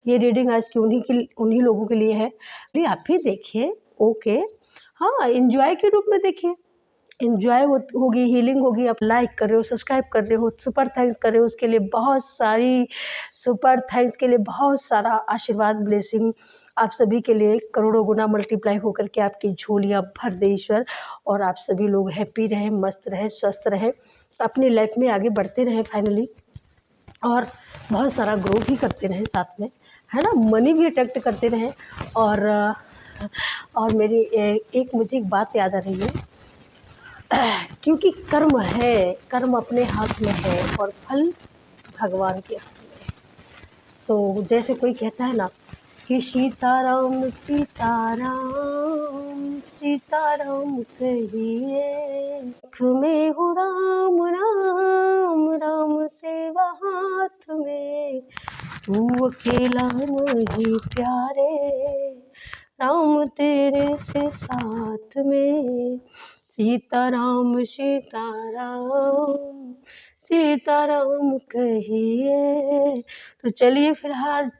ये रीडिंग आज की उन्हीं लोगों के लिए है। अरे आप भी देखिए, ओके, हाँ, एंजॉय के रूप में देखिए, एंजॉय होगी, हीलिंग होगी। आप लाइक कर रहे हो, सब्सक्राइब कर रहे हो, सुपर थैंक्स कर रहे हो, उसके लिए बहुत सारी सुपर थैंक्स के लिए बहुत सारा आशीर्वाद, ब्लेसिंग आप सभी के लिए करोड़ों गुना मल्टीप्लाई होकर के आपकी झोलियाँ भर दे ईश्वर, और आप सभी लोग हैप्पी रहें, मस्त रहें, स्वस्थ रहें, अपनी लाइफ में आगे बढ़ते रहें फाइनली, और बहुत सारा ग्रो भी करते रहें साथ में, है ना, मनी भी अट्रैक्ट करते रहें। और मेरी मुझे एक बात याद आ रही है, क्योंकि कर्म है, कर्म अपने हाथ में है और फल भगवान के हाथ में है। तो जैसे कोई कहता है ना कि सीताराम सीताराम सीताराम कहिए, आँख में हो राम राम राम सेवा हाथ में, तू अकेला नहीं प्यारे, राम तेरे से साथ में, सीताराम सीताराम सीताराम कहिए। तो चलिए फिर आज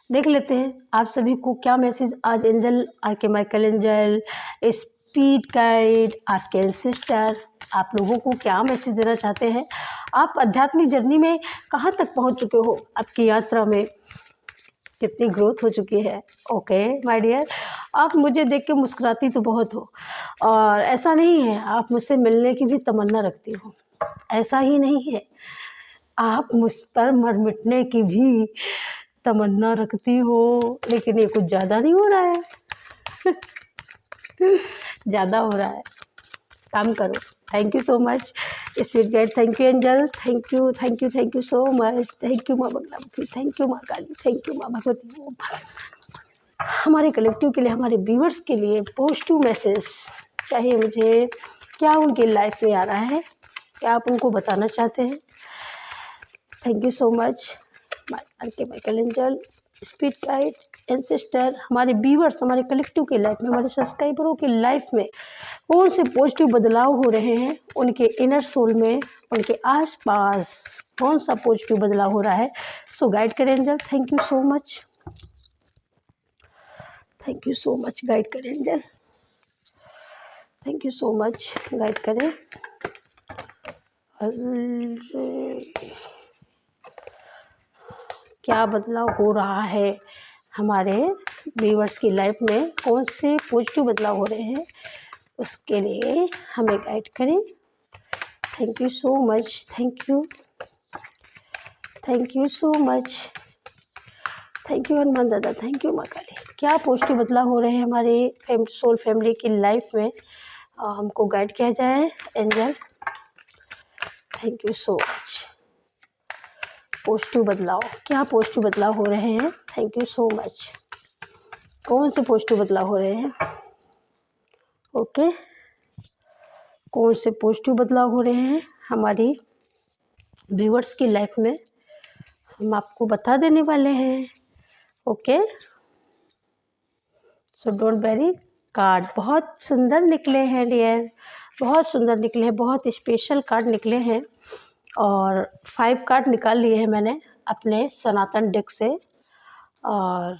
देख लेते हैं आप सभी को क्या मैसेज आज एंजल, आर्कमाइकल एंजल, स्पिरिट गाइड, आपके एंसेस्टर आप लोगों को क्या मैसेज देना चाहते हैं। आप आध्यात्मिक जर्नी में कहाँ तक पहुँच चुके हो, आपकी यात्रा में कितनी ग्रोथ हो चुकी है। ओके माय डियर, आप मुझे देख के मुस्कुराती तो बहुत हो, और ऐसा नहीं है आप मुझसे मिलने की भी तमन्ना रखती हो, ऐसा ही नहीं है, आप मुझ पर मर मिटने की भी तमन्ना रखती हो, लेकिन ये कुछ ज़्यादा नहीं हो रहा है ज़्यादा हो रहा है, काम करो। Thank you so much spirit guide, thank you angel, thank you so much, thank you माँ बगलामुखी, थैंक यू माँ काली, थैंक यू माँ भगवती। हमारे कलेक्टिव के लिए, हमारे व्यूअर्स के लिए पॉजिटिव मैसेज चाहिए मुझे, क्या उनकी लाइफ में आ रहा है, क्या आप उनको बताना चाहते हैं। Thank you so much arch Michael angel, spirit guide, ancestor, हमारे व्यूअर्स, हमारे कलेक्टिव के लाइफ में, हमारे सब्सक्राइबरों की लाइफ में कौन से पॉजिटिव बदलाव हो रहे हैं, उनके इनर सोल में, उनके आसपास कौन सा पॉजिटिव बदलाव हो रहा है। सो गाइड करें angel, thank you so much, thank you so much, guide करें angel, thank you so much, guide करें। क्या बदलाव हो रहा है हमारे व्यूअर्स की लाइफ में, कौन से पॉजिटिव बदलाव हो रहे हैं, उसके लिए हमें गाइड करें। Thank you so much, thank you so much, thank you Hanuman दादा, थैंक यू माँ काली। क्या पॉजिटिव बदलाव हो रहे हैं हमारे सोल फैमिली की लाइफ में, हमको गाइड किया जाए angel. Thank you so much. Positive बदलाव, क्या पॉजिटिव बदलाव हो रहे हैं, थैंक यू सो मच। कौन से पॉजिटिव बदलाव हो रहे हैं, ओके, कौन से पॉजिटिव बदलाव हो रहे हैं हमारी व्यूअर्स की लाइफ में, हम आपको बता देने वाले हैं। Okay, so don't very. Card बहुत सुंदर निकले हैं डियर, बहुत सुंदर निकले हैं, बहुत स्पेशल कार्ड निकले हैं, और 5 कार्ड निकाल लिए हैं मैंने अपने सनातन डेक से, और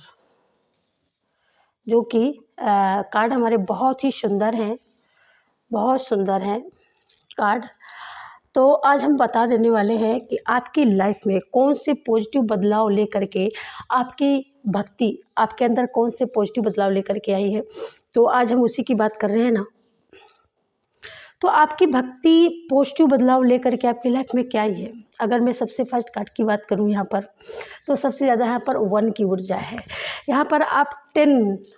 जो कि कार्ड हमारे बहुत ही सुंदर हैं, बहुत सुंदर हैं कार्ड। तो आज हम बता देने वाले हैं कि आपकी लाइफ में कौन से पॉजिटिव बदलाव लेकर के, आपकी भक्ति आपके अंदर कौन से पॉजिटिव बदलाव लेकर के आई है। तो आज हम उसी की बात कर रहे हैं ना। तो आपकी भक्ति पॉजिटिव बदलाव लेकर के आपकी लाइफ में क्या आई है। अगर मैं सबसे फर्स्ट कार्ड की बात करूं यहाँ पर, तो सबसे ज़्यादा यहाँ पर 1 की ऊर्जा है। यहाँ पर आप 10,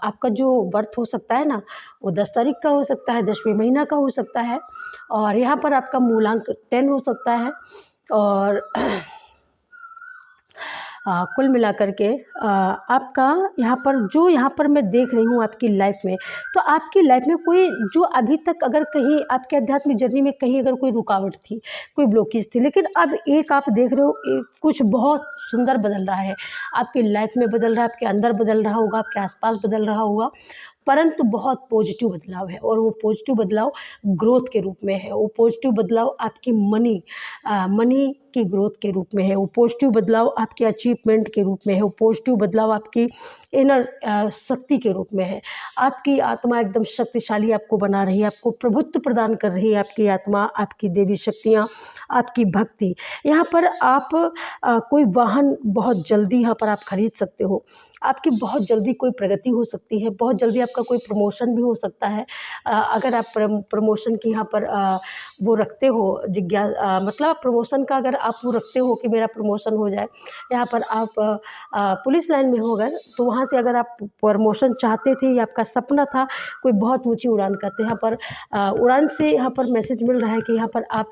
आपका जो बर्थ हो सकता है ना, वो 10 तारीख का हो सकता है, 10वें महीना का हो सकता है, और यहाँ पर आपका मूलांक 10 हो सकता है, और कुल मिलाकर के आपका यहाँ पर मैं देख रही हूँ आपकी लाइफ में, तो आपकी लाइफ में कोई जो अभी तक अगर कहीं आपके आध्यात्मिक जर्नी में कहीं अगर कोई रुकावट थी, कोई ब्लॉकेज थी, लेकिन अब एक आप देख रहे हो कुछ बहुत सुंदर बदल रहा है आपकी लाइफ में, बदल रहा है, आपके अंदर बदल रहा होगा, आपके आसपास बदल रहा होगा। परंतु बहुत पॉजिटिव बदलाव है, और वो पॉजिटिव बदलाव ग्रोथ के रूप में है। वो पॉजिटिव बदलाव आपकी मनी की ग्रोथ के रूप में है। वो पॉजिटिव बदलाव आपके अचीवमेंट के रूप में है। वो पॉजिटिव बदलाव आपकी इनर शक्ति के रूप में है। आपकी आत्मा एकदम शक्तिशाली आपको बना रही है, आपको प्रभुत्व प्रदान कर रही है आपकी आत्मा, आपकी देवी शक्तियाँ, आपकी भक्ति। यहाँ पर आप कोई वाहन बहुत जल्दी यहाँ पर आप खरीद सकते हो। आपकी बहुत जल्दी कोई प्रगति हो सकती है, बहुत जल्दी आपका कोई प्रमोशन भी हो सकता है। अगर आप प्रमोशन की यहाँ पर वो रखते हो मतलब आप प्रमोशन का अगर आप वो रखते हो कि मेरा प्रमोशन हो जाए, यहाँ पर आप पुलिस लाइन में हो अगर, तो वहाँ से अगर आप प्रमोशन चाहते थे या आपका सपना था कोई बहुत ऊँची उड़ान का, तो यहाँ पर उड़ान से यहाँ पर मैसेज मिल रहा है कि यहाँ पर आप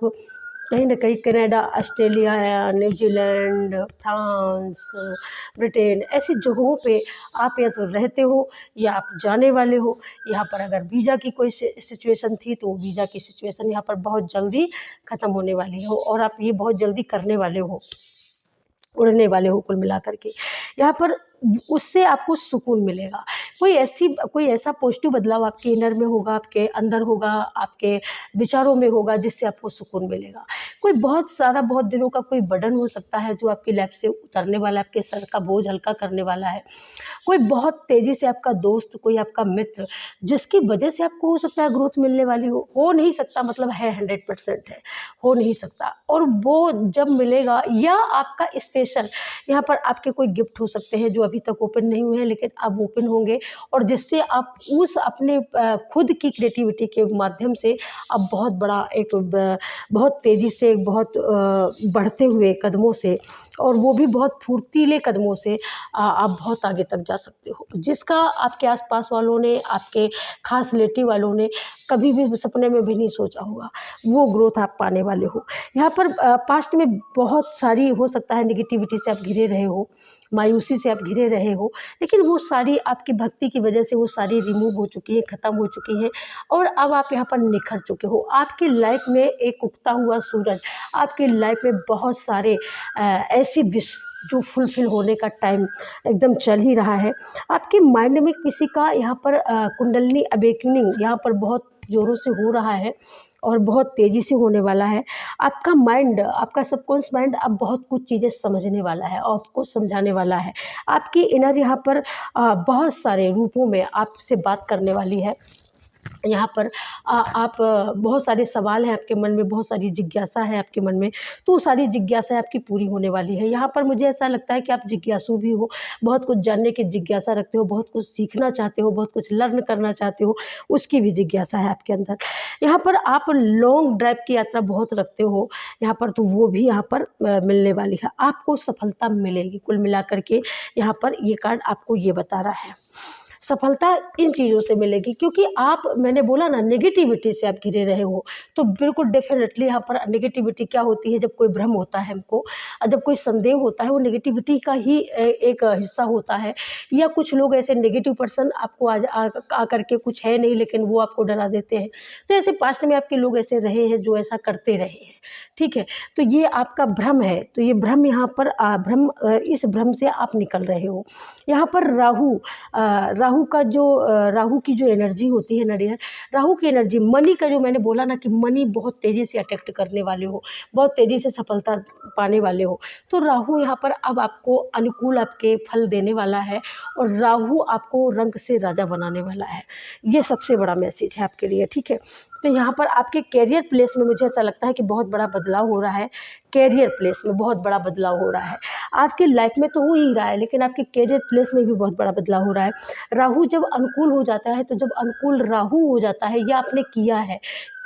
कहीं न कहीं Canada, Australia, New Zealand, France, Britain ऐसी जगहों पे आप या तो रहते हो या आप जाने वाले हो। यहाँ पर अगर वीज़ा की कोई सिचुएशन थी तो वीज़ा की सिचुएशन यहाँ पर बहुत जल्दी ख़त्म होने वाली हो, और आप ये बहुत जल्दी करने वाले हो, उड़ने वाले हो कुल मिलाकर के। यहाँ पर उससे आपको सुकून मिलेगा। कोई ऐसा पॉजिटिव बदलाव आपके इनर में होगा, आपके अंदर होगा, आपके विचारों में होगा, जिससे आपको सुकून मिलेगा। कोई बहुत दिनों का कोई बर्डन हो सकता है जो आपकी लाइफ से उतरने वाला है, आपके सर का बोझ हल्का करने वाला है। कोई बहुत तेज़ी से आपका दोस्त, कोई आपका मित्र, जिसकी वजह से आपको हो सकता है ग्रोथ मिलने वाली हो नहीं सकता, मतलब है 100% है, हो नहीं सकता। और वो जब मिलेगा, या आपका स्पेशल यहाँ पर आपके कोई गिफ्ट हो सकते हैं जो अभी तक ओपन नहीं हुए हैं, लेकिन अब ओपन होंगे, और जिससे आप उस अपने खुद की क्रिएटिविटी के माध्यम से आप बहुत तेज़ी से, बहुत बढ़ते हुए कदमों से, और वो भी बहुत फुर्तीले कदमों से आप बहुत आगे तक जा सकते हो, जिसका आपके आसपास वालों ने, आपके खास रिलेटिव वालों ने कभी भी सपने में भी नहीं सोचा होगा। वो ग्रोथ आप पाने वाले हो। यहाँ पर पास्ट में बहुत सारी हो सकता है नेगेटिविटी से आप घिरे रहे हो, मायूसी से आप घिरे रहे हो, लेकिन वो सारी आपकी भक्ति की वजह से वो सारी रिमूव हो चुकी है, ख़त्म हो चुकी हैं, और अब आप यहाँ पर निखर चुके हो। आपकी लाइफ में एक उगता हुआ सूरज, आपकी लाइफ में बहुत सारे ऐसी विश जो फुलफ़िल होने का टाइम एकदम चल ही रहा है। आपके माइंड में किसी का यहाँ पर कुंडलिनी अवेकनिंग यहाँ पर बहुत ज़ोरों से हो रहा है, और बहुत तेज़ी से होने वाला है। आपका माइंड, आपका सबकॉन्शियस माइंड अब बहुत कुछ चीज़ें समझने वाला है और आपको समझाने वाला है। आपकी इनर यहाँ पर बहुत सारे रूपों में आपसे बात करने वाली है। यहाँ पर आप बहुत सारे सवाल हैं आपके मन में, बहुत सारी जिज्ञासा है आपके मन में, तो सारी जिज्ञासाएँ आपकी पूरी होने वाली है। यहाँ पर मुझे ऐसा लगता है कि आप जिज्ञासु भी हो, बहुत कुछ जानने की जिज्ञासा रखते हो, बहुत कुछ सीखना चाहते हो, बहुत कुछ लर्न करना चाहते हो, उसकी भी जिज्ञासा है आपके अंदर। यहाँ पर आप लॉन्ग ड्राइव की यात्रा बहुत रखते हो यहाँ पर, तो वो भी यहाँ पर मिलने वाली है। आपको सफलता मिलेगी कुल मिलाकर के, यहाँ पर ये कार्ड आपको ये बता रहा है। सफलता इन चीज़ों से मिलेगी, क्योंकि मैंने बोला ना, नेगेटिविटी से आप घिरे रहे हो, तो बिल्कुल डेफिनेटली यहाँ पर नेगेटिविटी क्या होती है, जब कोई भ्रम होता है हमको, जब कोई संदेह होता है, वो नेगेटिविटी का ही एक हिस्सा होता है। या कुछ लोग ऐसे नेगेटिव पर्सन आपको आ करके कुछ है नहीं, लेकिन वो आपको डरा देते हैं। तो ऐसे पास्ट में आपके लोग ऐसे रहे हैं जो ऐसा करते रहे हैं, ठीक है। तो ये आपका भ्रम है, तो ये भ्रम यहाँ पर इस भ्रम से आप निकल रहे हो। यहाँ पर राहु की जो एनर्जी होती है ना डियर, राहु की एनर्जी मनी का, जो मैंने बोला ना कि मनी बहुत तेज़ी से अट्रैक्ट करने वाले हो, बहुत तेज़ी से सफलता पाने वाले हो, तो राहु यहाँ पर अब आपको अनुकूल आपके फल देने वाला है, और राहु आपको रंग से राजा बनाने वाला है। ये सबसे बड़ा मैसेज है आपके लिए, ठीक है। तो यहाँ पर आपके कैरियर प्लेस में मुझे ऐसा लगता है कि बहुत बड़ा बदलाव हो रहा है। कैरियर प्लेस में बहुत बड़ा बदलाव हो रहा है। आपकी लाइफ में तो हो ही रहा है, लेकिन आपके कैरियर प्लेस में भी बहुत बड़ा बदलाव हो रहा है। राहु जब अनुकूल हो जाता है, तो जब अनुकूल राहु हो जाता है, या आपने किया है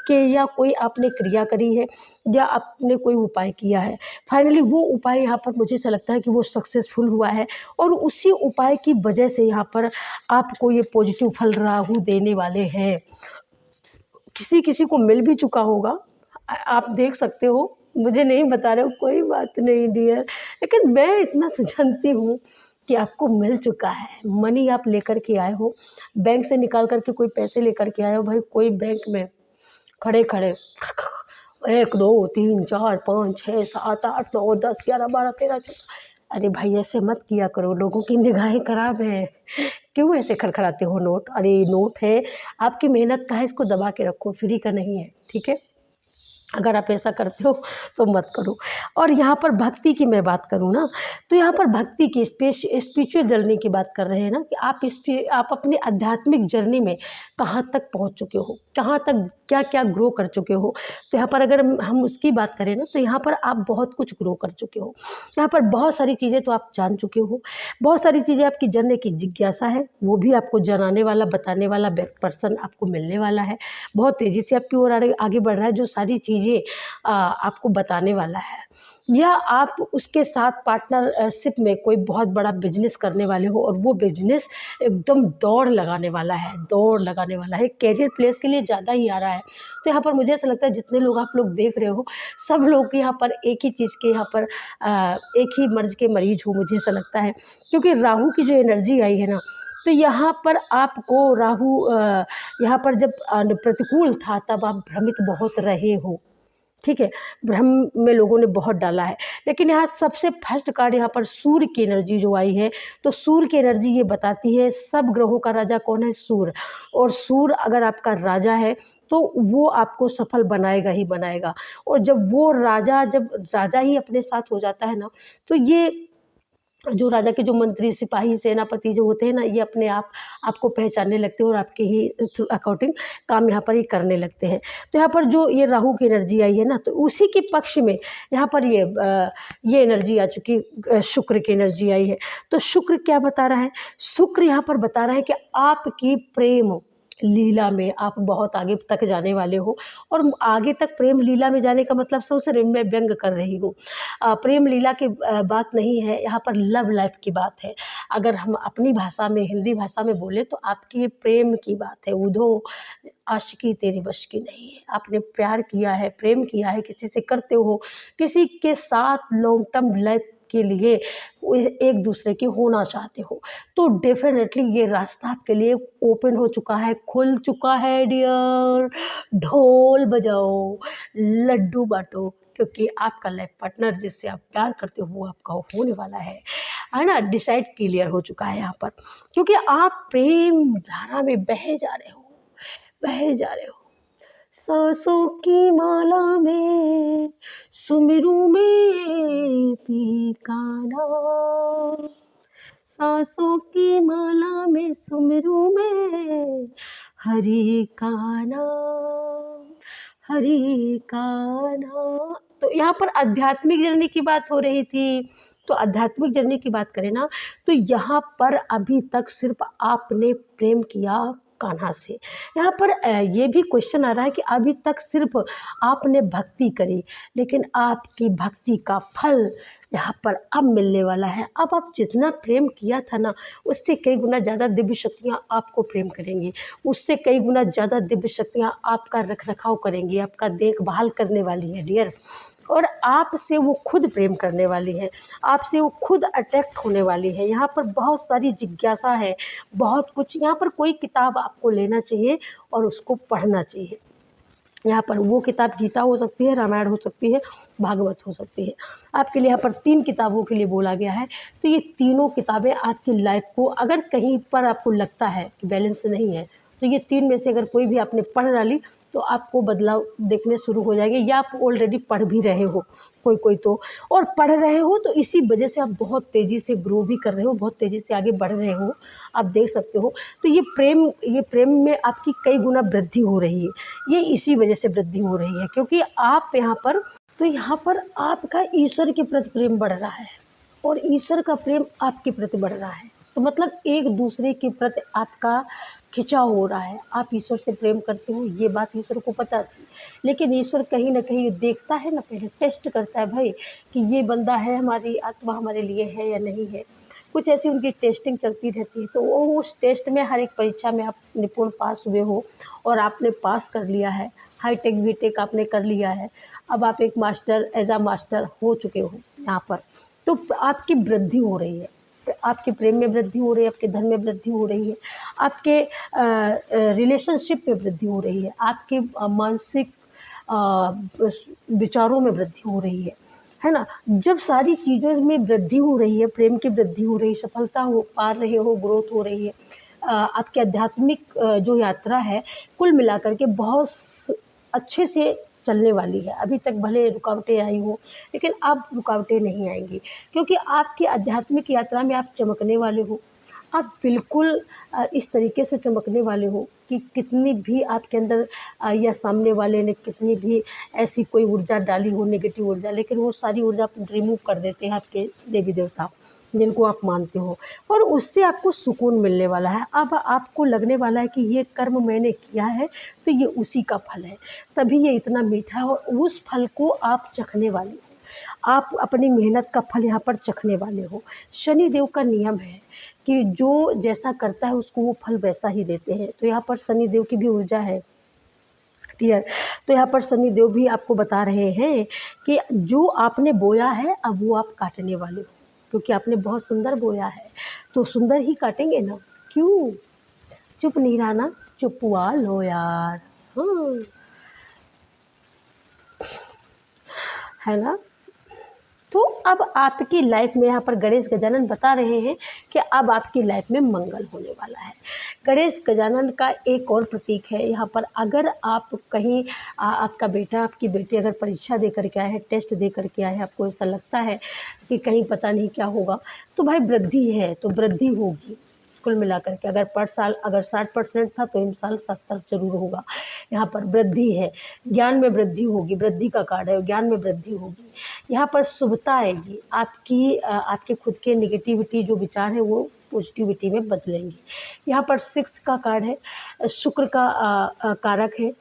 कि या कोई आपने क्रिया करी है, या आपने कोई उपाय किया है, फाइनली वो उपाय यहाँ पर मुझे ऐसा लगता है कि वो सक्सेसफुल हुआ है, और उसी उपाय की वजह से यहाँ पर आपको ये पॉजिटिव फल राहु देने वाले हैं। किसी को मिल भी चुका होगा, आप देख सकते हो, मुझे नहीं बता रहे हो, कोई बात नहीं डियर, लेकिन मैं इतना तो जानती हूँ कि आपको मिल चुका है। मनी आप लेकर के आए हो, बैंक से निकाल करके कोई पैसे लेकर के आए हो। भाई कोई बैंक में खड़े 1 2 3 4 5 6 7 8 9 10 11 12 13 14, अरे भाई ऐसे मत किया करो, लोगों की निगाहें खराब हैं। क्यों ऐसे खड़खड़ाते हो नोट? अरे नोट है, आपकी मेहनत का है, इसको दबा के रखो, फ्री का नहीं है, ठीक है? अगर आप ऐसा करते हो तो मत करो। और यहाँ पर भक्ति की मैं बात करूँ ना, तो यहाँ पर भक्ति की स्पिरिचुअल जर्नी की बात कर रहे हैं ना, कि आप अपनी आध्यात्मिक जर्नी में कहाँ तक पहुँच चुके हो, कहाँ तक क्या-क्या ग्रो कर चुके हो। तो यहाँ पर अगर हम उसकी बात करें ना, तो यहाँ पर आप बहुत कुछ ग्रो कर चुके हो। यहाँ पर बहुत सारी चीज़ें तो आप जान चुके हो, बहुत सारी चीज़ें आपकी जानने की जिज्ञासा है, वो भी आपको जनाने वाला, बताने वाला पर्सन आपको मिलने वाला है। बहुत तेज़ी से आपकी ओर आगे बढ़ रहा है, जो सारी चीज़ें आपको बताने वाला है। या आप उसके साथ पार्टनरशिप में कोई बहुत बड़ा बिजनेस करने वाले हो, और वो बिजनेस एकदम दौड़ लगाने वाला है, कैरियर प्लेस के लिए ज़्यादा ही आ रहा है। तो यहाँ पर मुझे ऐसा लगता है जितने लोग आप लोग देख रहे हो, सब लोग यहाँ पर एक ही चीज़ के, यहाँ पर एक ही मर्ज़ के मरीज हो, मुझे ऐसा लगता है। क्योंकि राहु की जो एनर्जी आई है ना, तो यहाँ पर आपको राहु यहाँ पर जब प्रतिकूल था, तब आप भ्रमित बहुत रहे हो, ठीक है? भ्रम में लोगों ने बहुत डाला है। लेकिन यहाँ सबसे फर्स्ट कार्ड यहाँ पर सूर्य की एनर्जी जो आई है, तो सूर्य की एनर्जी ये बताती है सब ग्रहों का राजा कौन है? सूर्य। और सूर्य अगर आपका राजा है, तो वो आपको सफल बनाएगा ही बनाएगा। और जब राजा ही अपने साथ हो जाता है ना, तो ये जो राजा के जो मंत्री, सिपाही, सेनापति जो होते हैं ना, ये अपने आप आपको पहचानने लगते हैं और आपके ही अकॉर्डिंग काम यहाँ पर ये करने लगते हैं। तो यहाँ पर जो ये राहु की एनर्जी आई है ना, तो उसी के पक्ष में यहाँ पर ये एनर्जी आ चुकी, शुक्र की एनर्जी आई है। तो शुक्र क्या बता रहा है? शुक्र यहाँ पर बता रहा है कि आपकी प्रेम लीला में आप बहुत आगे तक जाने वाले हो। और आगे तक प्रेम लीला में जाने का मतलब सोच रहे, मैं व्यंग कर रही हूँ, प्रेम लीला की बात नहीं है, यहाँ पर लव लाइफ की बात है। अगर हम अपनी भाषा में, हिंदी भाषा में बोले, तो आपकी ये प्रेम की बात है। उधो आशिकी तेरे बश की नहीं है। आपने प्यार किया है, प्रेम किया है, किसी से करते हो, किसी के साथ लॉन्ग टर्म लाइफ के लिए एक दूसरे के होना चाहते हो, तो डेफिनेटली ये रास्ता आपके लिए ओपन हो चुका है, खुल चुका है डियर। ढोल बजाओ, लड्डू बांटो, क्योंकि आपका लाइफ पार्टनर जिससे आप प्यार करते हो, वो आपका होने वाला है ना? डिसाइड क्लियर हो चुका है यहाँ पर, क्योंकि आप प्रेम धारा में बहे जा रहे हो। सांसों की माला में सुमिरूं में पी का नाम, सांसों की माला में सुमिरूं में हरि का नाम, हरि का नाम। तो यहाँ पर आध्यात्मिक जर्नी की बात हो रही थी। तो आध्यात्मिक जर्नी की बात करें ना, तो यहाँ पर अभी तक सिर्फ आपने प्रेम किया कान्हा से। यहाँ पर ये भी क्वेश्चन आ रहा है कि अभी तक सिर्फ आपने भक्ति करी, लेकिन आपकी भक्ति का फल यहाँ पर अब मिलने वाला है। अब आप जितना प्रेम किया था ना, उससे कई गुना ज़्यादा दिव्य शक्तियाँ आपको प्रेम करेंगी, उससे कई गुना ज़्यादा दिव्य शक्तियाँ आपका रख रखाव करेंगी, आपका देखभाल करने वाली है डियर। और आपसे वो खुद प्रेम करने वाली है, आपसे वो खुद अट्रैक्ट होने वाली है। यहाँ पर बहुत सारी जिज्ञासा है, बहुत कुछ। यहाँ पर कोई किताब आपको लेना चाहिए और उसको पढ़ना चाहिए। यहाँ पर वो किताब गीता हो सकती है, रामायण हो सकती है, भागवत हो सकती है। आपके लिए यहाँ पर 3 किताबों के लिए बोला गया है। तो ये तीनों किताबें आपकी लाइफ को, अगर कहीं पर आपको लगता है कि बैलेंस नहीं है, तो ये 3 में से अगर कोई भी आपने पढ़ डाली, तो आपको बदलाव देखने शुरू हो जाएंगे। या आप ऑलरेडी पढ़ भी रहे हो, कोई तो, और पढ़ रहे हो, तो इसी वजह से आप बहुत तेज़ी से ग्रो भी कर रहे हो, बहुत तेज़ी से आगे बढ़ रहे हो, आप देख सकते हो। तो ये प्रेम में आपकी कई गुना वृद्धि हो रही है। ये इसी वजह से वृद्धि हो रही है, क्योंकि आप यहाँ पर आपका ईश्वर के प्रति प्रेम बढ़ रहा है, और ईश्वर का प्रेम आपके प्रति बढ़ रहा है। तो मतलब एक दूसरे के प्रति आपका खिंचाव हो रहा है। आप ईश्वर से प्रेम करते हो, ये बात ईश्वर को पता थी, लेकिन ईश्वर कहीं ना कहीं देखता है ना, पहले टेस्ट करता है भाई, कि ये बंदा है, हमारी आत्मा हमारे लिए है या नहीं है। कुछ ऐसी उनकी टेस्टिंग चलती रहती है। तो वो उस टेस्ट में, हर एक परीक्षा में आप निपुण पास हुए हो, और आपने पास कर लिया है, हाईटेक बीटेक आपने कर लिया है, अब आप एक मास्टर, एज आ मास्टर हो चुके हो यहाँ पर। तो आपकी वृद्धि हो रही है, आपके प्रेम में वृद्धि हो रही है, आपके धन में वृद्धि हो रही है, आपके रिलेशनशिप में वृद्धि हो रही है, आपके मानसिक विचारों में वृद्धि हो रही है ना? जब सारी चीज़ों में वृद्धि हो रही है, प्रेम की वृद्धि हो रही है, सफलता हो पा रहे हो, ग्रोथ हो रही है, आपकी आध्यात्मिक जो यात्रा है कुल मिलाकर के बहुत अच्छे से चलने वाली है। अभी तक भले रुकावटें आई हो, लेकिन अब रुकावटें नहीं आएंगी, क्योंकि आपकी आध्यात्मिक यात्रा में आप चमकने वाले हो। आप बिल्कुल इस तरीके से चमकने वाले हो कि कितनी भी आपके अंदर या सामने वाले ने कितनी भी ऐसी कोई ऊर्जा डाली हो, नेगेटिव ऊर्जा, लेकिन वो सारी ऊर्जा रिमूव कर देते हैं आपके देवी देवता जिनको आप मानते हो, और उससे आपको सुकून मिलने वाला है। अब आपको लगने वाला है कि ये कर्म मैंने किया है तो ये उसी का फल है, तभी ये इतना मीठा है, और उस फल को आप चखने वाले हो। आप अपनी मेहनत का फल यहाँ पर चखने वाले हो। शनि देव का नियम है कि जो जैसा करता है उसको वो फल वैसा ही देते हैं। तो यहाँ पर शनि देव की भी ऊर्जा है, क्लियर। तो यहाँ पर शनि देव भी आपको बता रहे हैं कि जो आपने बोया है अब वो आप काटने वाले हो, क्योंकि आपने बहुत सुंदर बोया है तो सुंदर ही काटेंगे ना। क्यों चुप नहीं रहना, चुप हुआ लो यार, हाँ है ना। तो अब आपकी लाइफ में यहाँ पर गणेश गजानन बता रहे हैं कि अब आपकी लाइफ में मंगल होने वाला है। गणेश गजानन का एक और प्रतीक है यहाँ पर। अगर आप कहीं आपका बेटा आपकी बेटी अगर परीक्षा दे करके आए हैं, टेस्ट दे करके आए हैं, आपको ऐसा लगता है कि कहीं पता नहीं क्या होगा, तो भाई वृद्धि है तो वृद्धि होगी कुल मिलाकर के। अगर पर साल अगर 60% था तो इन साल 70 जरूर होगा। यहाँ पर वृद्धि है, ज्ञान में वृद्धि होगी, वृद्धि का कार्ड है, ज्ञान में वृद्धि होगी। यहाँ पर शुभता आएगी, आपके खुद के नेगेटिविटी जो विचार है वो पॉजिटिविटी में बदलेंगे। यहाँ पर 6 का कार्ड है, शुक्र का कारक है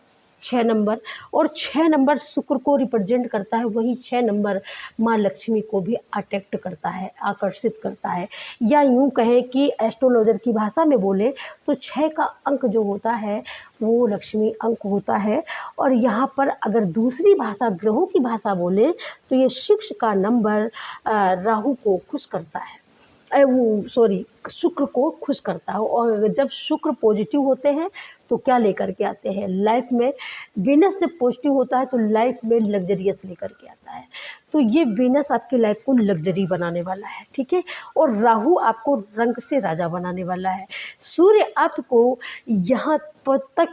6 नंबर, और 6 नंबर शुक्र को रिप्रेजेंट करता है, वही 6 नंबर माँ लक्ष्मी को भी अट्रैक्ट करता है, आकर्षित करता है। या यूँ कहें कि एस्ट्रोलॉजर की भाषा में बोले तो 6 का अंक जो होता है वो लक्ष्मी अंक होता है। और यहाँ पर अगर दूसरी भाषा ग्रहों की भाषा बोले तो ये 6 का नंबर राहु को खुश करता है, शुक्र को खुश करता है। और जब शुक्र पॉजिटिव होते हैं तो क्या लेकर के आते हैं लाइफ में, वीनस जब पॉजिटिव होता है तो लाइफ में लग्जरियस लेकर के आता है। तो ये वीनस आपकी लाइफ को लग्जरी बनाने वाला है, ठीक है। और राहु आपको रंग से राजा बनाने वाला है। सूर्य आपको यहाँ तक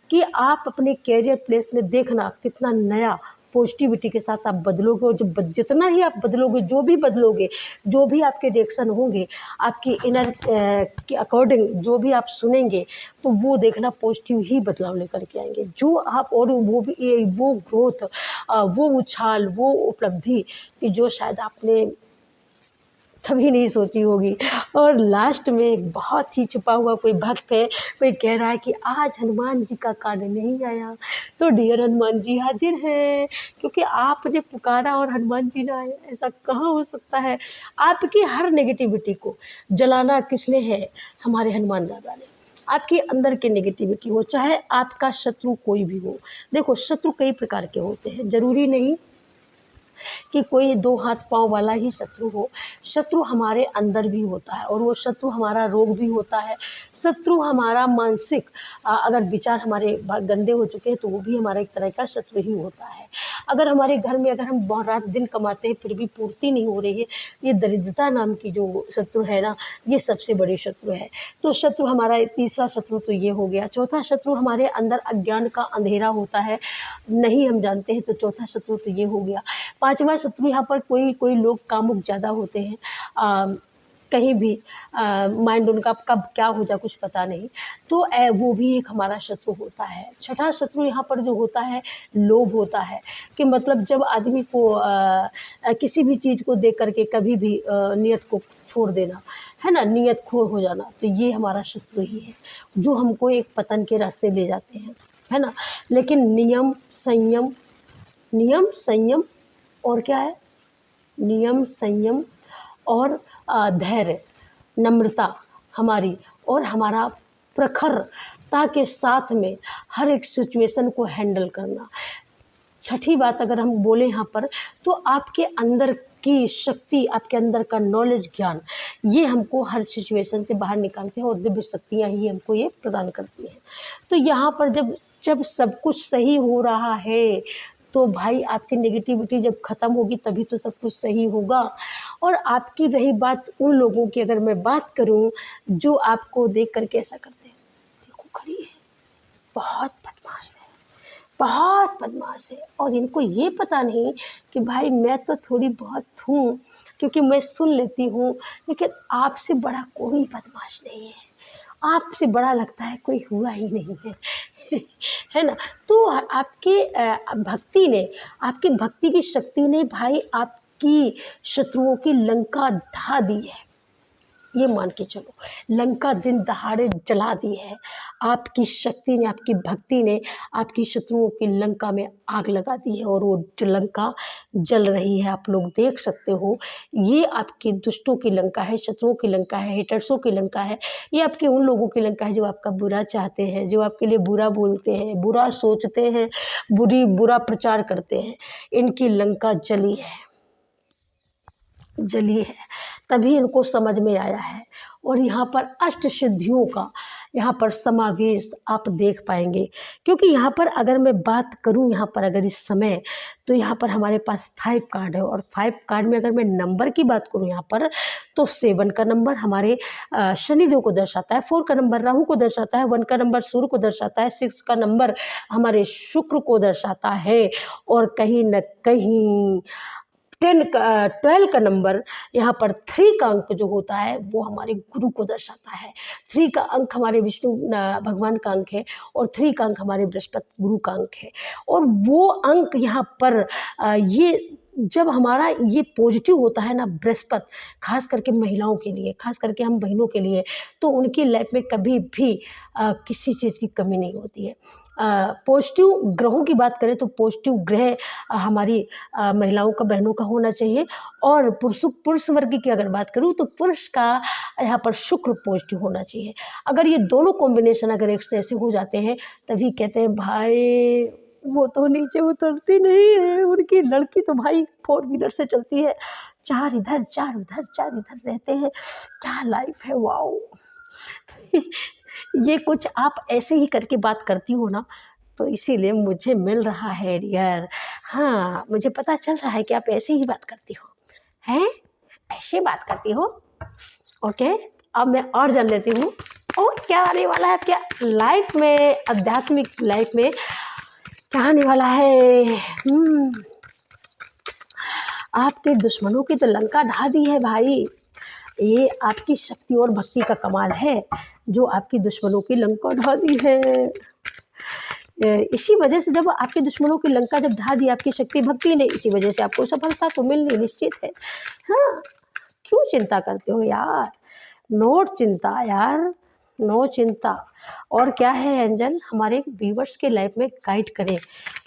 कि आप अपने कैरियर प्लेस में देखना कितना नया पॉजिटिविटी के साथ आप बदलोगे, और जब जितना ही आप बदलोगे, जो भी आपके रिएक्शन होंगे, आपकी इनर के अकॉर्डिंग जो भी आप सुनेंगे, तो वो देखना पॉजिटिव ही बदलाव लेकर के आएंगे। जो आप, और वो भी वो ग्रोथ, वो उछाल, वो उपलब्धि कि जो शायद आपने कभी नहीं सोची होगी। और लास्ट में एक बहुत ही छुपा हुआ कोई भक्त है, कोई कह रहा है कि आज हनुमान जी का कार्ड नहीं आया, तो डियर हनुमान जी हाजिर हैं, क्योंकि आपने पुकारा और हनुमान जी ना आए, ऐसा कहाँ हो सकता है। आपकी हर नेगेटिविटी को जलाना किसने है, हमारे हनुमान दादा ने। आपके अंदर की नेगेटिविटी हो, चाहे आपका शत्रु कोई भी हो। देखो शत्रु कई प्रकार के होते हैं, जरूरी नहीं कि कोई 2 हाथ पाँव वाला ही शत्रु हो। शत्रु हमारे अंदर भी होता है, और वो शत्रु हमारा रोग भी होता है। शत्रु हमारा मानसिक अगर विचार हमारे गंदे हो चुके हैं तो वो भी हमारा एक तरह का शत्रु ही होता है। अगर हमारे घर में अगर हम बहुत रात दिन कमाते हैं फिर भी पूर्ति नहीं हो रही है, ये दरिद्रता नाम की जो शत्रु है ना, ये सबसे बड़ी शत्रु है। तो शत्रु हमारा तीसरा शत्रु तो ये हो गया। चौथा शत्रु हमारे अंदर अज्ञान का अंधेरा होता है, नहीं हम जानते हैं, तो चौथा शत्रु तो ये हो गया। 5वां शत्रु यहाँ पर कोई लोग कामुक ज़्यादा होते हैं, कहीं भी माइंड उनका कब क्या हो जाए कुछ पता नहीं, तो वो भी एक हमारा शत्रु होता है। छठा शत्रु यहाँ पर जो होता है लोभ होता है, कि मतलब जब आदमी को किसी भी चीज़ को देख करके कभी भी नियत को छोड़ देना, है ना, नियत खोर हो जाना, तो ये हमारा शत्रु ही है जो हमको एक पतन के रास्ते ले जाते हैं, है ना। लेकिन नियम संयम और क्या है, नियम संयम और धैर्य, नम्रता हमारी, और हमारा प्रखरता के साथ में हर एक सिचुएशन को हैंडल करना। छठी बात अगर हम बोले यहाँ पर, तो आपके अंदर की शक्ति, आपके अंदर का नॉलेज, ज्ञान, ये हमको हर सिचुएशन से बाहर निकालते हैं, और दिव्य शक्तियाँ ही हमको ये प्रदान करती हैं। तो यहाँ पर जब सब कुछ सही हो रहा है तो भाई आपकी नेगेटिविटी जब ख़त्म होगी तभी तो सब कुछ सही होगा। और आपकी रही बात उन लोगों की, अगर मैं बात करूं जो आपको देख कर कैसा करते हैं, देखो खड़ी है, बहुत बदमाश है, बहुत बदमाश है। और इनको ये पता नहीं कि भाई मैं तो थोड़ी बहुत हूँ, क्योंकि मैं सुन लेती हूँ, लेकिन आपसे बड़ा कोई बदमाश नहीं है, आपसे बड़ा लगता है कोई हुआ ही नहीं है है ना। तो आपके भक्ति ने, आपकी भक्ति की शक्ति ने भाई आपकी शत्रुओं की लंका ढा दी है, ये मान के चलो, लंका दिन दहाड़े जला दी है। आपकी शक्ति ने, आपकी भक्ति ने आपकी शत्रुओं की लंका में आग लगा दी है, और वो लंका जल रही है, आप लोग देख सकते हो। ये आपके दुष्टों की लंका है, शत्रुओं की लंका है, हेटर्सों की लंका है। ये आपके उन लोगों की लंका है जो आपका बुरा चाहते हैं, जो आपके लिए बुरा बोलते हैं, बुरा सोचते हैं, बुरा प्रचार करते हैं। इनकी लंका जली है, तभी इनको समझ में आया है। और यहाँ पर अष्ट सिद्धियों का यहाँ पर समावेश आप देख पाएंगे, क्योंकि यहाँ पर अगर मैं बात करूँ, यहाँ पर अगर इस समय, तो यहाँ पर हमारे पास 5 कार्ड है, और 5 कार्ड में अगर मैं नंबर की बात करूँ यहाँ पर, तो 7 का नंबर हमारे शनिदेव को दर्शाता है, 4 का नंबर राहु को दर्शाता है, 1 का नंबर सूर्य को दर्शाता है, 6 का नंबर हमारे शुक्र को दर्शाता है, और कहीं न कहीं 12 का नंबर यहाँ पर 3 का अंक जो होता है वो हमारे गुरु को दर्शाता है। 3 का अंक हमारे विष्णु भगवान का अंक है, और 3 का अंक हमारे बृहस्पति गुरु का अंक है। और वो अंक यहाँ पर ये जब हमारा ये पॉजिटिव होता है ना बृहस्पति, खास करके महिलाओं के लिए, खास करके हम बहनों के लिए, तो उनकी लाइफ में कभी भी किसी चीज़ की कमी नहीं होती है। पॉजिटिव ग्रहों की बात करें तो पॉजिटिव ग्रह हमारी महिलाओं का, बहनों का होना चाहिए। और पुरुष वर्ग की अगर बात करूँ तो पुरुष का यहाँ पर शुक्र पॉजिटिव होना चाहिए। अगर ये दोनों कॉम्बिनेशन अगर एक जैसे हो जाते हैं, तभी कहते हैं भाई वो तो नीचे उतरती नहीं है, उनकी लड़की तो भाई 4 व्हीलर से चलती है, 4 इधर 4 उधर 4 इधर रहते हैं, क्या लाइफ है, वाओ ये कुछ आप ऐसे ही करके बात करती हो ना, तो इसीलिए मुझे मिल रहा है यार। हाँ, मुझे पता चल रहा है कि आप ऐसे ही बात करती हो, हैं, ऐसे बात करती हो। ओके, अब मैं और जान लेती हूँ और क्या आने वाला है क्या लाइफ में, आध्यात्मिक लाइफ में क्या आने वाला है। आपके दुश्मनों की तो लंका ढा दी है भाई। ये आपकी शक्ति और भक्ति का कमाल है, जो आपकी दुश्मनों की लंका ढा दी है। इसी वजह से जब आपके दुश्मनों की लंका जब ढा दी आपकी शक्ति भक्ति ने, इसी वजह से आपको सफलता तो मिलनी निश्चित है। हाँ, क्यों चिंता करते हो यार, नो चिंता यार, नो चिंता। और क्या है एंजल, हमारे व्यूवर्स के लाइफ में गाइड करें,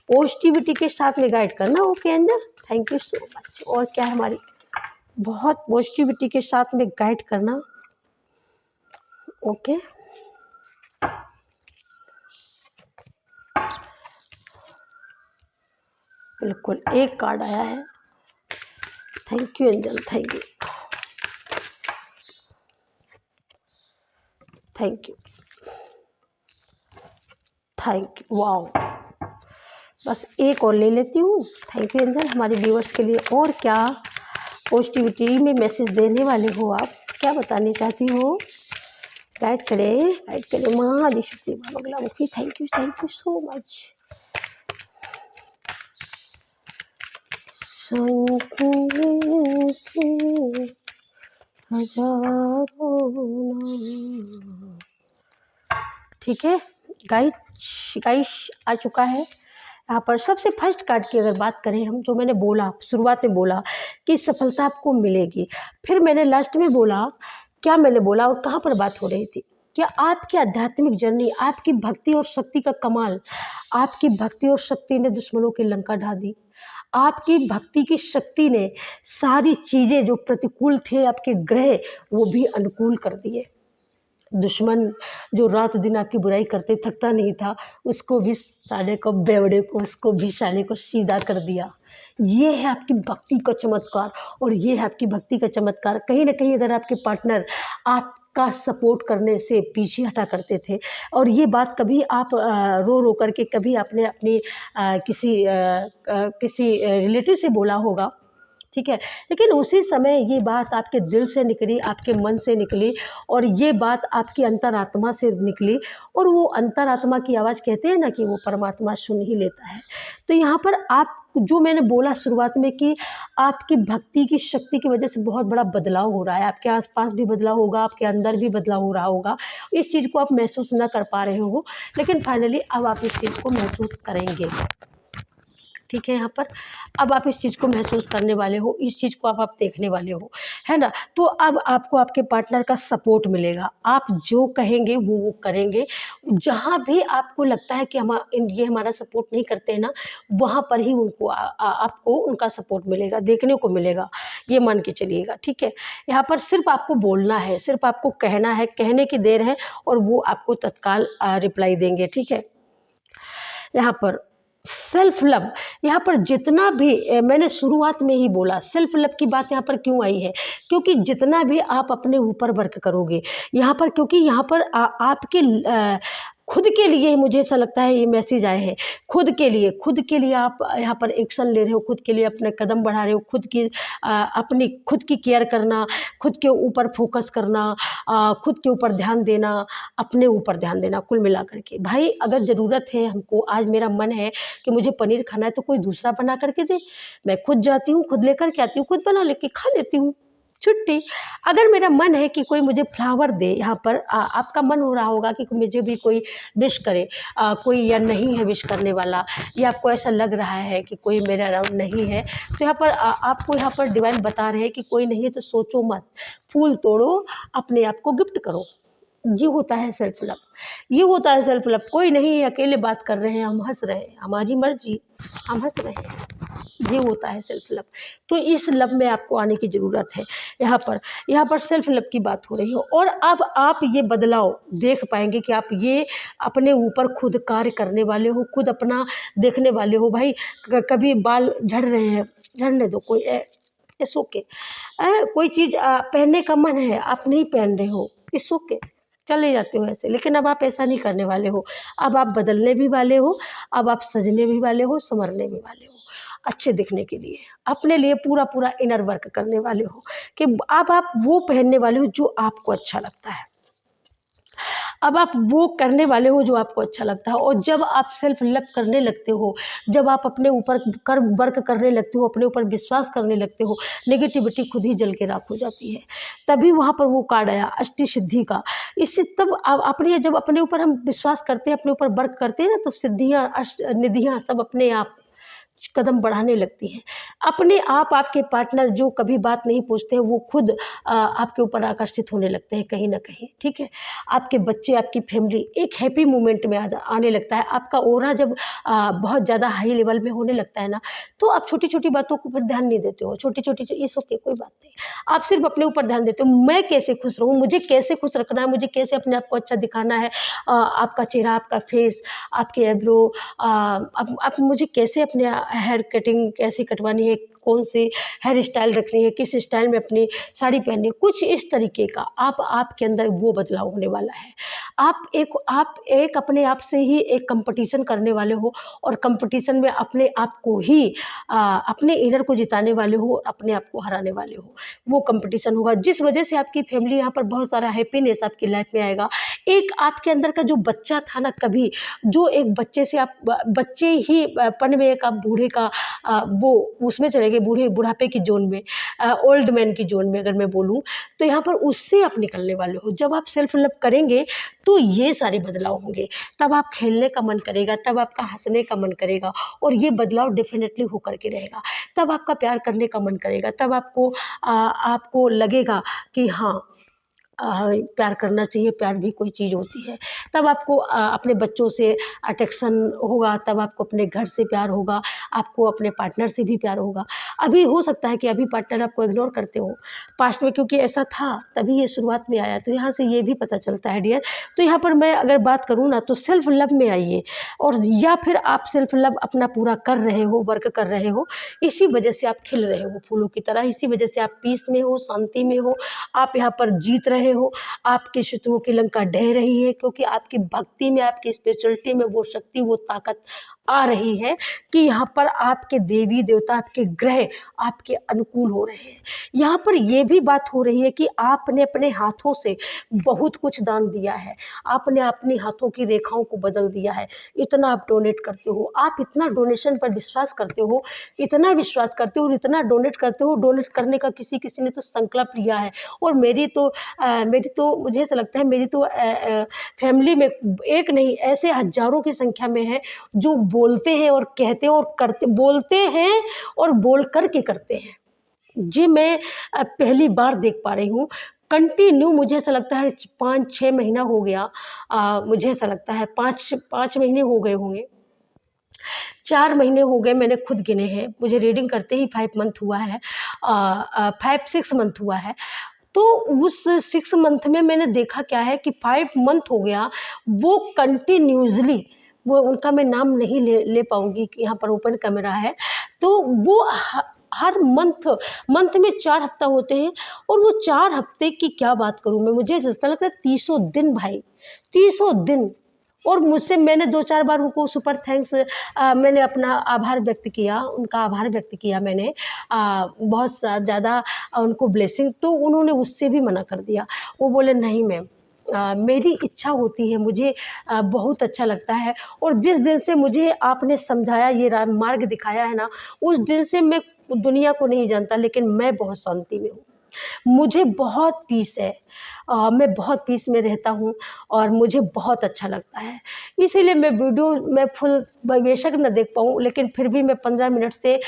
पॉजिटिविटी के साथ में गाइड करना। Okay angel, thank you so much. और क्या है, हमारी बहुत पॉजिटिविटी के साथ में गाइड करना। ओके, बिल्कुल एक कार्ड आया है। Thank you angel, thank you, thank you, thank you, wow. बस एक और ले लेती हूँ। थैंक यू एंजल, हमारे व्यूअर्स के लिए और क्या पॉजिटिविटी में मैसेज देने वाले हो आप, क्या बताने चाहती हो, गाइड करें, गाइड करें। माँ आदिशक्ति माँ Baglamukhi, thank you so much. ठीक है गाइस आ चुका है। यहाँ पर सबसे फर्स्ट कार्ड की अगर बात करें हम, जो मैंने बोला शुरुआत में बोला कि सफलता आपको मिलेगी, फिर मैंने लास्ट में बोला, क्या मैंने बोला और कहाँ पर बात हो रही थी, क्या आपकी आध्यात्मिक जर्नी, आपकी भक्ति और शक्ति का कमाल, आपकी भक्ति और शक्ति ने दुश्मनों की लंका ढा दी। आपकी भक्ति की शक्ति ने सारी चीज़ें जो प्रतिकूल थे, आपके ग्रह, वो भी अनुकूल कर दिए। दुश्मन जो रात दिन आपकी बुराई करते थकता नहीं था, उसको भी साले को, बेवड़े को, उसको भी साले को सीधा कर दिया। ये है आपकी भक्ति का चमत्कार, और ये है आपकी भक्ति का चमत्कार। कहीं ना कहीं अगर आपके पार्टनर का सपोर्ट करने से पीछे हटा करते थे। और ये बात कभी आप रो रो करके कभी आपने अपनी किसी रिलेटिव से बोला होगा, ठीक है, लेकिन उसी समय ये बात आपके दिल से निकली, आपके मन से निकली, और ये बात आपकी अंतरात्मा से निकली, और वो अंतरात्मा की आवाज़, कहते हैं ना कि वो परमात्मा सुन ही लेता है। तो यहाँ पर आप जो मैंने बोला शुरुआत में कि आपकी भक्ति की शक्ति की वजह से बहुत बड़ा बदलाव हो रहा है, आपके आसपास भी बदलाव होगा, आपके अंदर भी बदलाव हो रहा होगा। इस चीज़ को आप महसूस ना कर पा रहे हो, लेकिन फाइनली अब आप इस चीज़ को महसूस करेंगे, ठीक है। यहाँ पर अब आप इस चीज़ को महसूस करने वाले हो, इस चीज़ को अब आप देखने वाले हो, है ना। तो अब आपको आपके पार्टनर का सपोर्ट मिलेगा, आप जो कहेंगे वो करेंगे। जहाँ भी आपको लगता है कि ये हमारा सपोर्ट नहीं करते हैं ना, वहाँ पर ही उनको आपको उनका सपोर्ट मिलेगा, देखने को मिलेगा, ये मान के चलिएगा, ठीक है। यहाँ पर सिर्फ आपको बोलना है, सिर्फ आपको कहना है, कहने की देर है, और वो आपको तत्काल रिप्लाई देंगे, ठीक है। यहाँ पर सेल्फ लव, यहाँ पर जितना भी मैंने शुरुआत में ही बोला, सेल्फ लव की बात यहाँ पर क्यों आई है, क्योंकि जितना भी आप अपने ऊपर वर्क करोगे यहाँ पर, क्योंकि यहाँ पर आपके खुद के लिए, मुझे ऐसा लगता है ये मैसेज आए हैं, खुद के लिए आप यहाँ पर एक्शन ले रहे हो, खुद के लिए अपने कदम बढ़ा रहे हो, अपनी खुद की केयर करना, खुद के ऊपर फोकस करना, खुद के ऊपर ध्यान देना, अपने ऊपर ध्यान देना, कुल मिला करके। भाई अगर ज़रूरत है हमको, आज मेरा मन है कि मुझे पनीर खाना है, तो कोई दूसरा बना करके दे, मैं खुद जाती हूँ, खुद लेकर के आती हूँ, खुद बना लेके खा लेती हूँ, छुट्टी। अगर मेरा मन है कि कोई मुझे फ्लावर दे, यहाँ पर आपका मन हो रहा होगा कि मुझे भी कोई विश करे, कोई या नहीं है विश करने वाला, या आपको ऐसा लग रहा है कि कोई मेरे अराउंड नहीं है, तो यहाँ पर आपको यहाँ पर डिवाइन बता रहे हैं कि कोई नहीं है तो सोचो मत, फूल तोड़ो, अपने आप को गिफ्ट करो। ये होता है सेल्फ लव, ये होता है सेल्फ लव। कोई नहीं है, अकेले बात कर रहे हैं, हम हंस रहे हैं, हमारी मर्जी, हम हंस रहे हैं, ये होता है सेल्फ लव। तो इस लव में आपको आने की ज़रूरत है। यहाँ पर सेल्फ लव की बात हो रही हो, और अब आप ये बदलाव देख पाएंगे कि आप ये अपने ऊपर खुद कार्य करने वाले हो, खुद अपना देखने वाले हो। भाई कभी बाल झड़ रहे हैं, झड़ने दो, कोई इट्स ओके। कोई चीज़ पहनने का मन है, आप नहीं पहन रहे हो, इट्स ओके, चले जाते हो ऐसे, लेकिन अब आप ऐसा नहीं करने वाले हो। अब आप बदलने भी वाले हो, अब आप सजने भी वाले हो, संवरने भी वाले हो, अच्छे दिखने के लिए, अपने लिए पूरा इनर वर्क करने वाले हो, कि अब आप वो पहनने वाले हो जो आपको अच्छा लगता है, अब आप वो करने वाले हो जो आपको अच्छा लगता है। और जब आप सेल्फ लव करने लगते हो, जब आप अपने ऊपर वर्क करने लगते हो, अपने ऊपर विश्वास करने लगते हो, नेगेटिविटी खुद ही जल के राख हो जाती है। तभी वहाँ पर वो कार्ड आया अष्टी सिद्धि का। इससे तब अपने जब अपने ऊपर हम विश्वास करते हैं, अपने ऊपर वर्क करते हैं ना, तो सिद्धियाँ निधियाँ सब अपने आप कदम बढ़ाने लगती हैं। अपने आप आपके पार्टनर जो कभी बात नहीं पूछते हैं, वो खुद आपके ऊपर आकर्षित होने लगते हैं कहीं ना कहीं, ठीक है। आपके बच्चे, आपकी फैमिली एक हैप्पी मोमेंट में आने लगता है। आपका ओरा जब बहुत ज़्यादा हाई लेवल में होने लगता है ना, तो आप छोटी छोटी बातों को फिर ध्यान नहीं देते हो, छोटी छोटी इस ओके कोई बात नहीं, आप सिर्फ अपने ऊपर ध्यान देते हो। मैं कैसे खुश रहूँ, मुझे कैसे खुश रखना है, मुझे कैसे अपने आप को अच्छा दिखाना है, आपका चेहरा, आपका फेस, आपके एब्रो, आप मुझे कैसे अपने हेयर कटिंग कैसे कटवानी है, कौन सी हेयर स्टाइल रखनी है, किस स्टाइल में अपनी साड़ी पहननी है, कुछ इस तरीके का आपके अंदर वो बदलाव होने वाला है। आप एक अपने आप से ही एक कंपटीशन करने वाले हो, और कंपटीशन में अपने आप को ही अपने इनर को जिताने वाले हो, अपने आप को हराने वाले हो। वो कंपटीशन होगा जिस वजह से आपकी फैमिली, यहाँ पर बहुत सारा हैप्पीनेस आपकी लाइफ में आएगा। एक आपके अंदर का जो बच्चा था ना, कभी जो एक बच्चे से आप बच्चे ही पन में एक आप बूढ़े का वो उसमें चले गए, बुढ़ापे की जोन में, ओल्ड मैन की जोन में अगर मैं बोलूँ, तो यहाँ पर उससे आप निकलने वाले हो। जब आप सेल्फ लव करेंगे तो ये सारे बदलाव होंगे, तब आप खेलने का मन करेगा, तब आपका हंसने का मन करेगा, और ये बदलाव डेफिनेटली होकर के रहेगा। तब आपका प्यार करने का मन करेगा, तब आपको लगेगा कि हाँ प्यार करना चाहिए, प्यार भी कोई चीज़ होती है। तब आपको अपने बच्चों से अट्रैक्शन होगा, तब आपको अपने घर से प्यार होगा, आपको अपने पार्टनर से भी प्यार होगा। अभी हो सकता है कि अभी पार्टनर आपको इग्नोर करते हो, पास्ट में क्योंकि ऐसा था तभी ये शुरुआत में आया, तो यहाँ से ये भी पता चलता है डियर। तो यहाँ पर मैं अगर बात करूँ ना, तो सेल्फ लव में आइए, और या फिर आप सेल्फ लव अपना पूरा कर रहे हो, वर्क कर रहे हो, इसी वजह से आप खिल रहे हो फूलों की तरह, इसी वजह से आप पीस में हो, शांति में हो, आप यहाँ पर जीत रहे रहे हो, आपके शत्रुओं की लंका ढह रही है, क्योंकि आपकी भक्ति में, आपकी स्पिरिचुअलिटी में वो शक्ति, वो ताकत आ रही है कि यहाँ पर आपके देवी देवता, आपके ग्रह आपके अनुकूल हो रहे हैं। यहाँ पर ये भी बात हो रही है कि आपने अपने हाथों से बहुत कुछ दान दिया है, आपने अपने हाथों की रेखाओं को बदल दिया है। इतना आप डोनेट करते हो, आप इतना डोनेशन पर विश्वास करते हो, इतना विश्वास करते हो और इतना डोनेट करते हो। डोनेट करने का किसी किसी ने तो संकल्प लिया है, और मेरी तो मुझे ऐसा लगता है, मेरी तो फैमिली में एक नहीं, ऐसे हजारों की संख्या में है जो बोलते हैं और कहते हैं और करते, बोलते हैं और बोल करके करते हैं। जी, मैं पहली बार देख पा रही हूँ कंटिन्यू। मुझे ऐसा लगता है 5-6 महीना हो गया, मुझे ऐसा लगता है 5 महीने हो गए होंगे, 4 महीने हो गए, मैंने खुद गिने हैं। मुझे रीडिंग करते ही 5 मंथ हुआ है, 5-6 मंथ हुआ है। तो उस 6 मंथ में मैंने देखा क्या है कि 5 मंथ हो गया, वो कंटिन्यूसली, वो उनका मैं नाम नहीं ले पाऊँगी कि यहाँ पर ओपन कैमरा है, तो वो हर मंथ में 4 हफ्ता होते हैं, और वो 4 हफ्ते की क्या बात करूँ मैं, मुझे ऐसा लगता है 30 दिन भाई, 30 दिन। और मुझसे मैंने 2-4 बार उनको सुपर थैंक्स, मैंने अपना आभार व्यक्त किया, उनका आभार व्यक्त किया मैंने, बहुत ज़्यादा उनको ब्लेसिंग, तो उन्होंने उससे भी मना कर दिया। वो बोले नहीं मैम, मेरी इच्छा होती है, मुझे बहुत अच्छा लगता है, और जिस दिन से मुझे आपने समझाया, ये मार्ग दिखाया है ना, उस दिन से मैं दुनिया को नहीं जानता, लेकिन मैं बहुत शांति में हूँ। मुझे बहुत पीस है, मैं बहुत पीस में रहता हूँ, और मुझे बहुत अच्छा लगता है। इसीलिए मैं वीडियो मैं फुल बेशक न देख पाऊँ, लेकिन फिर भी मैं 15 मिनट से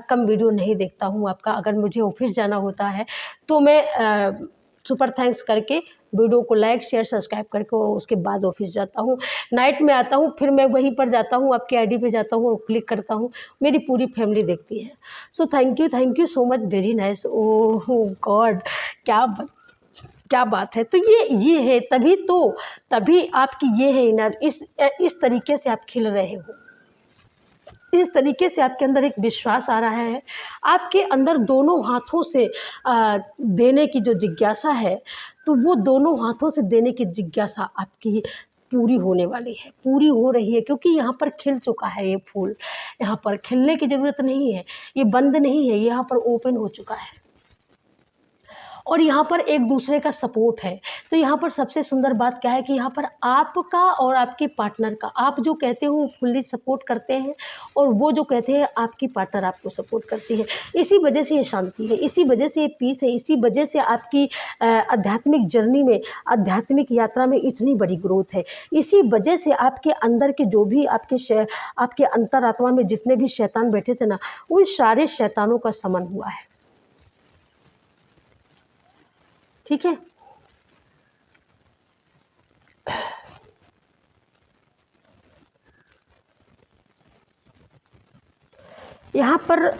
कम वीडियो नहीं देखता हूँ आपका। अगर मुझे ऑफिस जाना होता है तो मैं सुपर थैंक्स करके वीडियो को लाइक शेयर सब्सक्राइब करके और उसके बाद ऑफिस जाता हूँ। नाइट में आता हूँ, फिर मैं वहीं पर जाता हूँ, आपकी आईडी पे जाता हूँ और क्लिक करता हूँ, मेरी पूरी फैमिली देखती है। सो thank you so much, very nice. Oh God, क्या बात है। तो ये है, तभी आपकी ये है इनर, इस तरीके से आप खिल रहे हो, इस तरीके से आपके अंदर एक विश्वास आ रहा है, आपके अंदर दोनों हाथों से देने की जो जिज्ञासा है, तो वो दोनों हाथों से देने की जिज्ञासा आपकी पूरी होने वाली है, पूरी हो रही है, क्योंकि यहाँ पर खिल चुका है ये फूल। यहाँ पर खिलने की ज़रूरत नहीं है, ये बंद नहीं है, यहाँ पर ओपन हो चुका है, और यहाँ पर एक दूसरे का सपोर्ट है। तो यहाँ पर सबसे सुंदर बात क्या है कि यहाँ पर आपका और आपके पार्टनर का, आप जो कहते हो वो फुल्ली सपोर्ट करते हैं, और वो जो कहते हैं आपकी पार्टनर आपको सपोर्ट करती है। इसी वजह से ये शांति है, इसी वजह से ये पीस है, इसी वजह से आपकी आध्यात्मिक जर्नी में, आध्यात्मिक यात्रा में इतनी बड़ी ग्रोथ है। इसी वजह से आपके अंदर के जो भी आपके अंतरात्मा में जितने भी शैतान बैठे थे ना, उन सारे शैतानों का समन हुआ है। ठीक है, यहाँ पर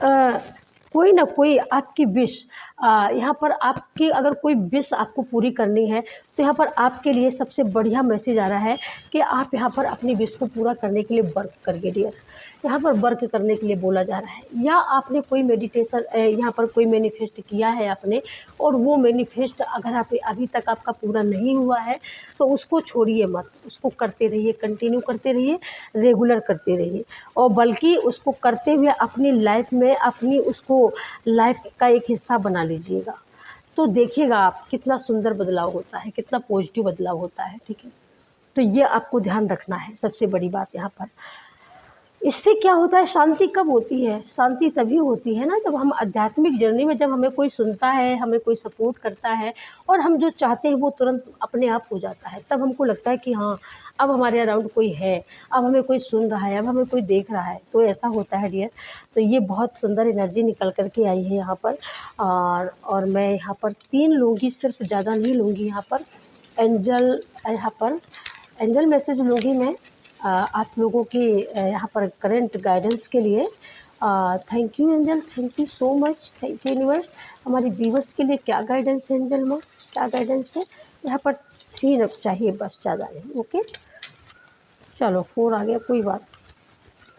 कोई ना कोई आपकी विश, यहाँ पर आपकी अगर कोई विश आपको पूरी करनी है, तो यहाँ पर आपके लिए सबसे बढ़िया मैसेज आ रहा है कि आप यहाँ पर अपनी विश को पूरा करने के लिए वर्क करिए डियर। यहाँ पर वर्क करने के लिए बोला जा रहा है, या आपने कोई मेडिटेशन, यहाँ पर कोई मैनिफेस्ट किया है आपने, और वो मैनिफेस्ट अगर आप अभी तक आपका पूरा नहीं हुआ है, तो उसको छोड़िए मत, उसको करते रहिए, कंटिन्यू करते रहिए, रेगुलर करते रहिए, और बल्कि उसको करते हुए अपनी लाइफ में अपनी उसको लाइफ का एक हिस्सा बना लीजिएगा। तो देखिएगा आप कितना सुंदर बदलाव होता है, कितना पॉजिटिव बदलाव होता है। ठीक है, तो ये आपको ध्यान रखना है, सबसे बड़ी बात यहाँ पर। इससे क्या होता है, शांति कब होती है, शांति तभी होती है ना, जब हम आध्यात्मिक जर्नी में, जब हमें कोई सुनता है, हमें कोई सपोर्ट करता है, और हम जो चाहते हैं वो तुरंत अपने आप हो जाता है। तब हमको लगता है कि हाँ, अब हमारे अराउंड कोई है, अब हमें कोई सुन रहा है, अब हमें कोई देख रहा है। तो ऐसा होता है डियर। तो ये बहुत सुंदर एनर्जी निकल करके आई है यहाँ पर, और मैं यहाँ पर 3 लूँगी, सिर्फ ज़्यादा नहीं लूँगी। यहाँ पर एंजल, यहाँ पर एंजल मैसेज लूँगी मैं आप लोगों की यहाँ पर करंट गाइडेंस के लिए। Thank you angel, thank you so much, thank you universe. हमारी व्यूवर्स के लिए क्या गाइडेंस है एंजल में, क्या गाइडेंस है? यहाँ पर 3 चाहिए बस, ज़्यादा नहीं। ओके, चलो 4 आ गया, कोई बात।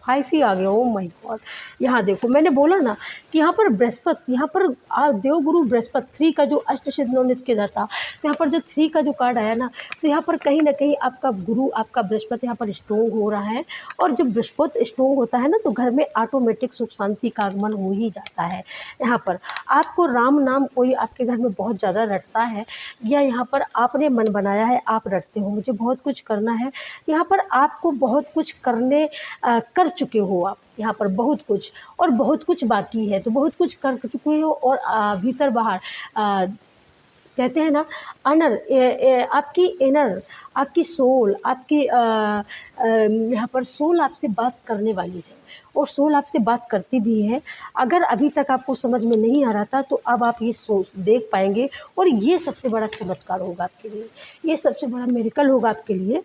5 ही आ गया। ओ माय गॉड, यहाँ देखो मैंने बोला ना कि यहाँ पर बृहस्पति, यहाँ पर देवगुरु बृहस्पति 3 का जो अष्ट सिद्धि नवनीत केदार था, तो यहाँ पर जो 3 का जो कार्ड आया ना, तो यहाँ पर कहीं ना कहीं आपका गुरु, आपका बृहस्पति यहाँ पर स्ट्रोंग हो रहा है। और जब बृहस्पति स्ट्रोंग होता है ना, तो घर में ऑटोमेटिक सुख शांति का आगमन हो ही जाता है। यहाँ पर आपको राम नाम कोई आपके घर में बहुत ज़्यादा रटता है, या यहाँ पर आपने मन बनाया है आप रटते हो मुझे बहुत कुछ करना है, यहाँ पर आपको बहुत कुछ कर चुके हो आप, यहाँ पर बहुत कुछ, और बहुत कुछ बाकी है, तो बहुत कुछ कर चुके हो। और भीतर बाहर कहते हैं ना, आपकी इनर, आपकी सोल, आपकी यहाँ पर सोल आपसे बात करने वाली है, और सोल आपसे बात करती भी है। अगर अभी तक आपको समझ में नहीं आ रहा था, तो अब आप ये सोच देख पाएंगे, और ये सबसे बड़ा चमत्कार होगा आपके लिए, ये सबसे बड़ा मिरेकल होगा आपके लिए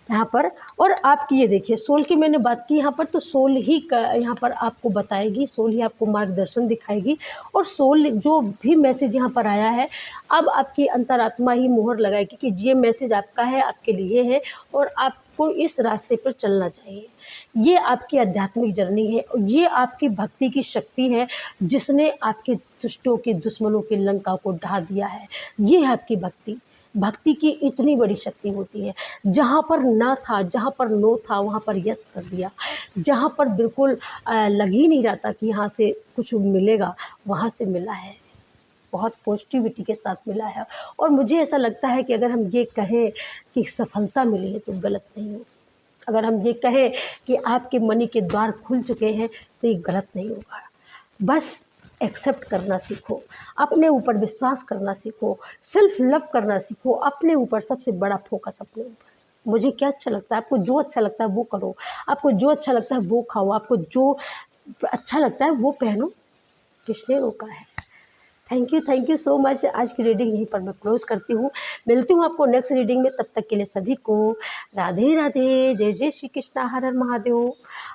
यहाँ पर। और आपकी ये देखिए सोल की मैंने बात की यहाँ पर, तो सोल ही यहाँ पर आपको बताएगी, सोल ही आपको मार्गदर्शन दिखाएगी। और सोल जो भी मैसेज यहाँ पर आया है, अब आपकी अंतरात्मा ही मोहर लगाएगी कि ये मैसेज आपका है, आपके लिए है, और आपको इस रास्ते पर चलना चाहिए। ये आपकी आध्यात्मिक जर्नी है, और ये आपकी भक्ति की शक्ति है, जिसने आपके दुष्टों के, दुश्मनों के लंका को ढा दिया है। ये है आपकी भक्ति। भक्ति की इतनी बड़ी शक्ति होती है, जहाँ पर ना था, जहाँ पर नो था, वहाँ पर यस कर दिया। जहाँ पर बिल्कुल लग ही नहीं रहा था कि यहाँ से कुछ मिलेगा, वहाँ से मिला है, बहुत पॉजिटिविटी के साथ मिला है। और मुझे ऐसा लगता है कि अगर हम ये कहें कि सफलता मिली है, तो गलत नहीं हो। अगर हम ये कहें कि आपके मनी के द्वार खुल चुके हैं, तो ये गलत नहीं होगा। बस एक्सेप्ट करना सीखो, अपने ऊपर विश्वास करना सीखो, सेल्फ लव करना सीखो, अपने ऊपर सबसे बड़ा फोकस अपने ऊपर। मुझे क्या अच्छा लगता है, आपको जो अच्छा लगता है वो करो, आपको जो अच्छा लगता है वो खाओ, आपको जो अच्छा लगता है वो पहनो, किसने रोका है। Thank you so much. आज की रीडिंग यहीं पर मैं क्लोज करती हूँ। मिलती हूँ आपको नेक्स्ट रीडिंग में, तब तक के लिए सभी को राधे राधे, जय जय श्री कृष्णा, हर हर महादेव।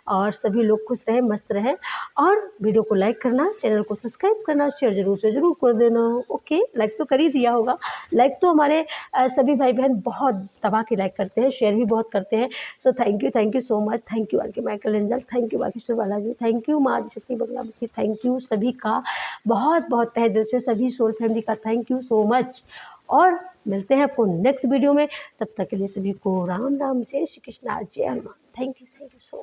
और सभी लोग खुश रहें, मस्त रहें, और वीडियो को लाइक करना, चैनल को सब्सक्राइब करना, शेयर जरूर से ज़रूर कर देना। ओके, लाइक तो कर ही दिया होगा। लाइक तो हमारे सभी भाई बहन बहुत दबा के लाइक करते हैं, शेयर भी बहुत करते हैं। So thank you so much. Thank you आर के Michael angel, thank you Bageshwar Balaji, thank you माँ आदिशक्ति बगलामुखी, थैंक यू सभी का बहुत बहुत तहे दिल से, सभी सोल फैमिली का थैंक यू सो मच। और मिलते हैं आपको नेक्स्ट वीडियो में, तब तक के लिए सभी को राम राम, जय श्री कृष्णा, जय Hanuman. Thank you so much.